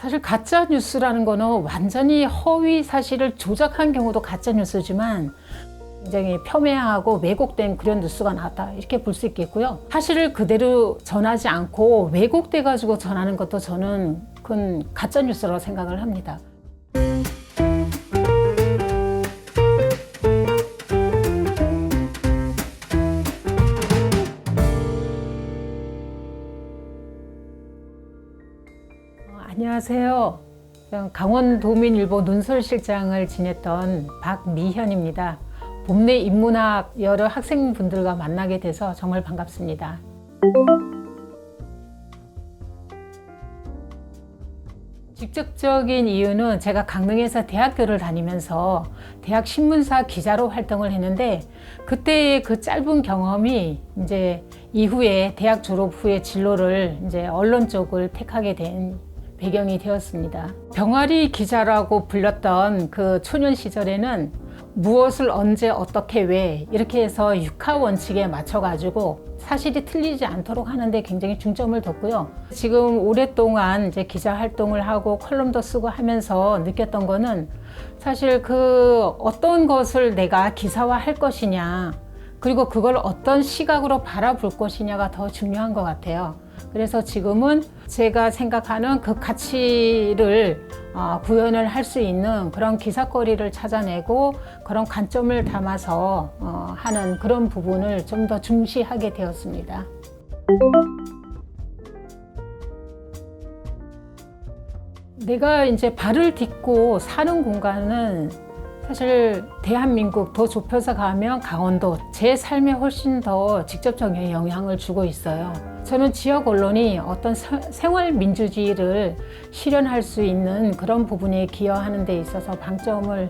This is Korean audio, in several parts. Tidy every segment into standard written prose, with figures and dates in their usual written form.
사실 가짜 뉴스라는 거는 완전히 허위 사실을 조작한 경우도 가짜 뉴스지만 굉장히 폄훼하고 왜곡된 그런 뉴스가 나왔다 이렇게 볼 수 있겠고요. 사실을 그대로 전하지 않고 왜곡돼 가지고 전하는 것도 저는 그건 가짜 뉴스라고 생각을 합니다. 안녕하세요. 강원도민일보 논설실장을 지냈던 박미현입니다. 봄내 인문학 여러 학생분들과 만나게 돼서 정말 반갑습니다. 직접적인 이유는 제가 강릉에서 대학교를 다니면서 대학 신문사 기자로 활동을 했는데 그때의 그 짧은 경험이 이제 이후에 대학 졸업 후에 진로를 이제 언론 쪽을 택하게 된 배경이 되었습니다. 병아리 기자라고 불렸던 그 초년 시절에는 무엇을 언제 어떻게 왜 이렇게 해서 육하 원칙에 맞춰가지고 사실이 틀리지 않도록 하는데 굉장히 중점을 뒀고요. 지금 오랫동안 이제 기자 활동을 하고 컬럼도 쓰고 하면서 느꼈던 거는 사실 그 어떤 것을 내가 기사화할 것이냐 그리고 그걸 어떤 시각으로 바라볼 것이냐가 더 중요한 것 같아요. 그래서 지금은 제가 생각하는 그 가치를 구현을 할 수 있는 그런 기사거리를 찾아내고 그런 관점을 담아서 하는 그런 부분을 좀 더 중시하게 되었습니다. 내가 이제 발을 딛고 사는 공간은 사실 대한민국 더 좁혀서 가면 강원도 제 삶에 훨씬 더 직접적인 영향을 주고 있어요. 저는 지역 언론이 어떤 생활 민주주의를 실현할 수 있는 그런 부분에 기여하는 데 있어서 방점을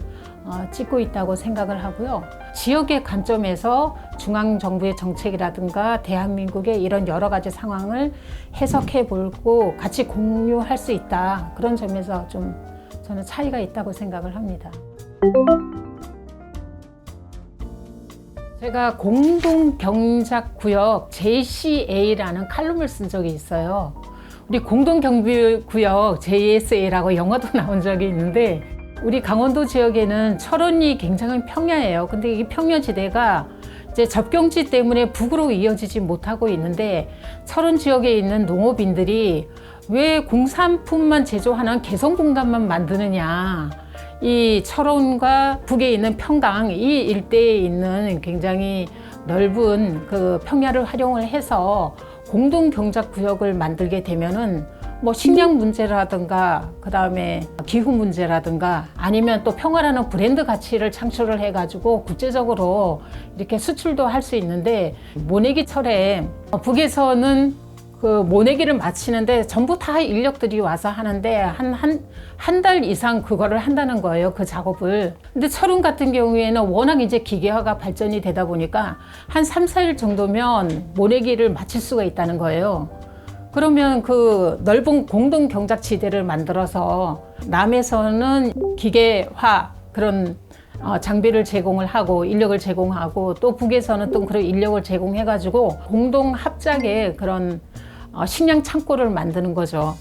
찍고 있다고 생각을 하고요. 지역의 관점에서 중앙정부의 정책이라든가 대한민국의 이런 여러 가지 상황을 해석해 보고 같이 공유할 수 있다. 그런 점에서 좀 저는 차이가 있다고 생각을 합니다. 제가 공동경작구역 JCA라는 칼럼을 쓴 적이 있어요. 우리 공동경비구역 JSA라고 영화도 나온 적이 있는데 우리 강원도 지역에는 철원이 굉장히 평야예요. 근데 이 평야지대가 이제 접경지 때문에 북으로 이어지지 못하고 있는데 철원 지역에 있는 농업인들이 왜 공산품만 제조하는 개성공단만 만드느냐. 이 철원과 북에 있는 평강 이 일대에 있는 굉장히 넓은 그 평야를 활용을 해서 공동 경작 구역을 만들게 되면은 뭐 식량 문제라든가 그다음에 기후 문제라든가 아니면 또 평화라는 브랜드 가치를 창출을 해가지고 국제적으로 이렇게 수출도 할 수 있는데 모내기 철에 북에서는 그 모내기를 마치는데 전부 다 인력들이 와서 하는데 한 달 이상 그거를 한다는 거예요, 그 작업을. 근데 철원 같은 경우에는 워낙 이제 기계화가 발전이 되다 보니까 한 3, 4일 정도면 모내기를 마칠 수가 있다는 거예요. 그러면 그 넓은 공동 경작지대를 만들어서 남에서는 기계화 그런 장비를 제공을 하고 인력을 제공하고 또 북에서는 또 그런 인력을 제공해가지고 공동 합작의 그런 식량 창고를 만드는 거죠.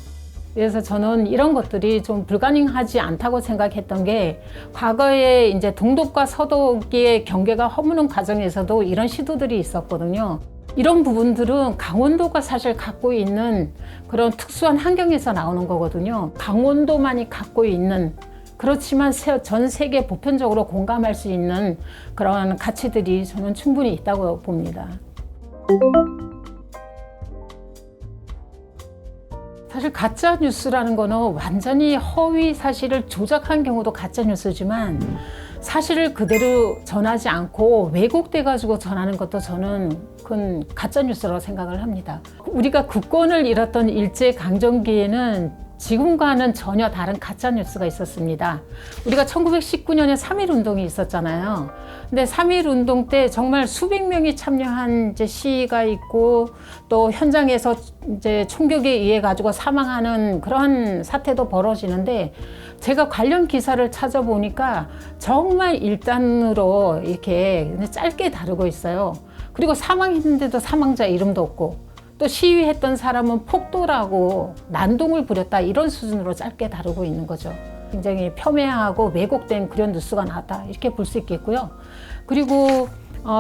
그래서 저는 이런 것들이 좀 불가능하지 않다고 생각했던 게 과거에 이제 동독과 서독의 경계가 허무는 과정에서도 이런 시도들이 있었거든요. 이런 부분들은 강원도가 사실 갖고 있는 그런 특수한 환경에서 나오는 거거든요. 강원도만이 갖고 있는 그렇지만 전 세계 보편적으로 공감할 수 있는 그런 가치들이 저는 충분히 있다고 봅니다. 사실 가짜 뉴스라는 거는 완전히 허위 사실을 조작한 경우도 가짜 뉴스지만 사실을 그대로 전하지 않고 왜곡돼 가지고 전하는 것도 저는 그건 가짜 뉴스라고 생각을 합니다. 우리가 국권을 잃었던 일제강점기에는 지금과는 전혀 다른 가짜 뉴스가 있었습니다. 우리가 1919년에 3.1운동이 있었잖아요. 근데 3.1운동 때 정말 수백 명이 참여한 이제 시위가 있고 또 현장에서 이제 총격에 의해 가지고 사망하는 그런 사태도 벌어지는데 제가 관련 기사를 찾아보니까 정말 일단으로 이렇게 짧게 다루고 있어요. 그리고 사망했는데도 사망자 이름도 없고 또 시위했던 사람은 폭도라고 난동을 부렸다 이런 수준으로 짧게 다루고 있는 거죠. 굉장히 폄훼하고 왜곡된 그런 뉴스가 나왔다 이렇게 볼 수 있겠고요. 그리고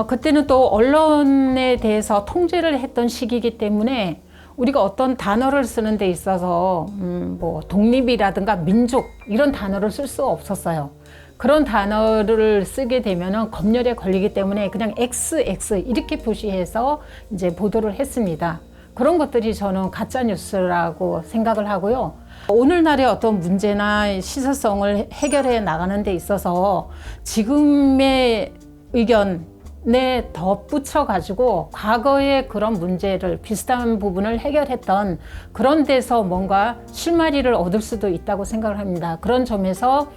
그때는 또 언론에 대해서 통제를 했던 시기이기 때문에 우리가 어떤 단어를 쓰는 데 있어서 뭐 독립이라든가 민족 이런 단어를 쓸 수가 없었어요. 그런 단어를 쓰게 되면은 검열에 걸리기 때문에 그냥 XX 이렇게 표시해서 이제 보도를 했습니다. 그런 것들이 저는 가짜 뉴스라고 생각을 하고요. 오늘날의 어떤 문제나 시사성을 해결해 나가는 데 있어서 지금의 의견에 덧붙여 가지고 과거의 그런 문제를 비슷한 부분을 해결했던 그런 데서 뭔가 실마리를 얻을 수도 있다고 생각을 합니다. 그런 점에서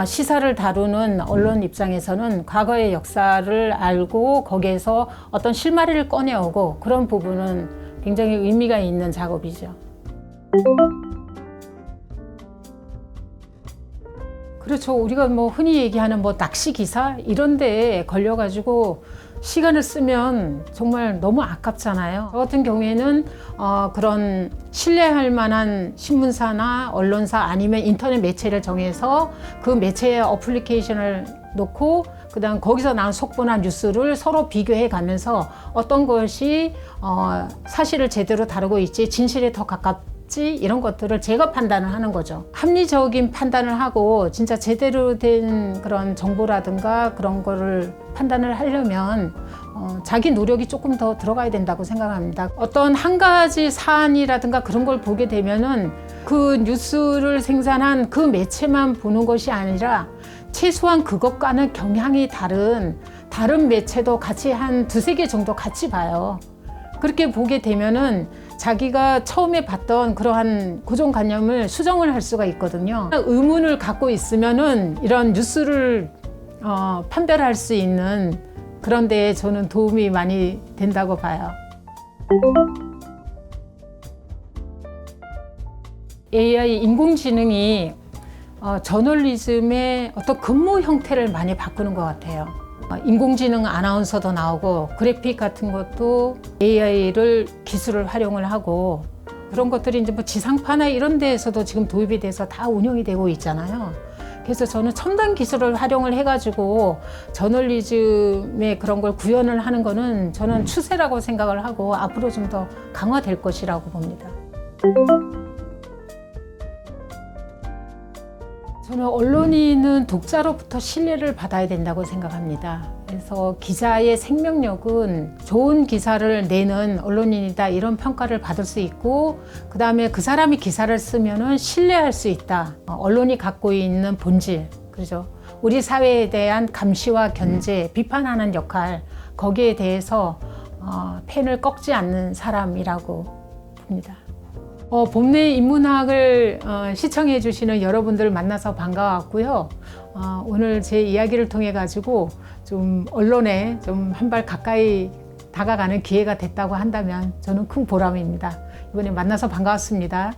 시사를 다루는 언론 입장에서는 과거의 역사를 알고 거기에서 어떤 실마리를 꺼내오고 그런 부분은 굉장히 의미가 있는 작업이죠. 그렇죠. 우리가 뭐 흔히 얘기하는 뭐 낚시 기사 이런 데에 걸려가지고 시간을 쓰면 정말 너무 아깝잖아요. 저 같은 경우에는 그런 신뢰할 만한 신문사나 언론사 아니면 인터넷 매체를 정해서 그 매체의 어플리케이션을 놓고 그다음 거기서 나온 속보나 뉴스를 서로 비교해 가면서 어떤 것이 사실을 제대로 다루고 있지 진실에 더 가깝지 이런 것들을 제가 판단을 하는 거죠. 합리적인 판단을 하고 진짜 제대로 된 그런 정보라든가 그런 거를 판단을 하려면 자기 노력이 조금 더 들어가야 된다고 생각합니다. 어떤 한 가지 사안이라든가 그런 걸 보게 되면은 그 뉴스를 생산한 그 매체만 보는 것이 아니라 최소한 그것과는 경향이 다른 매체도 같이 한 두세 개 정도 같이 봐요. 그렇게 보게 되면은 자기가 처음에 봤던 그러한 고정관념을 수정을 할 수가 있거든요. 의문을 갖고 있으면은 이런 뉴스를 판별할 수 있는 그런 데에 저는 도움이 많이 된다고 봐요. AI 인공지능이 저널리즘의 어떤 근무 형태를 많이 바꾸는 것 같아요. 인공지능 아나운서도 나오고 그래픽 같은 것도 AI를 기술을 활용을 하고 그런 것들이 이제 뭐 지상파나 이런 데에서도 지금 도입이 돼서 다 운영이 되고 있잖아요. 그래서 저는 첨단 기술을 활용을 해가지고 저널리즘의 그런 걸 구현을 하는 거는 저는 추세라고 생각을 하고 앞으로 좀 더 강화될 것이라고 봅니다. 저는 언론인은 독자로부터 신뢰를 받아야 된다고 생각합니다. 그래서 기자의 생명력은 좋은 기사를 내는 언론인이다 이런 평가를 받을 수 있고 그 다음에 그 사람이 기사를 쓰면은 신뢰할 수 있다. 언론이 갖고 있는 본질, 그죠? 우리 사회에 대한 감시와 견제, 비판하는 역할 거기에 대해서 펜을 꺾지 않는 사람이라고 봅니다. 봄내 인문학을 시청해 주시는 여러분들 만나서 반가웠고요. 오늘 제 이야기를 통해 가지고 좀 언론에 좀 한 발 가까이 다가가는 기회가 됐다고 한다면 저는 큰 보람입니다. 이번에 만나서 반가웠습니다.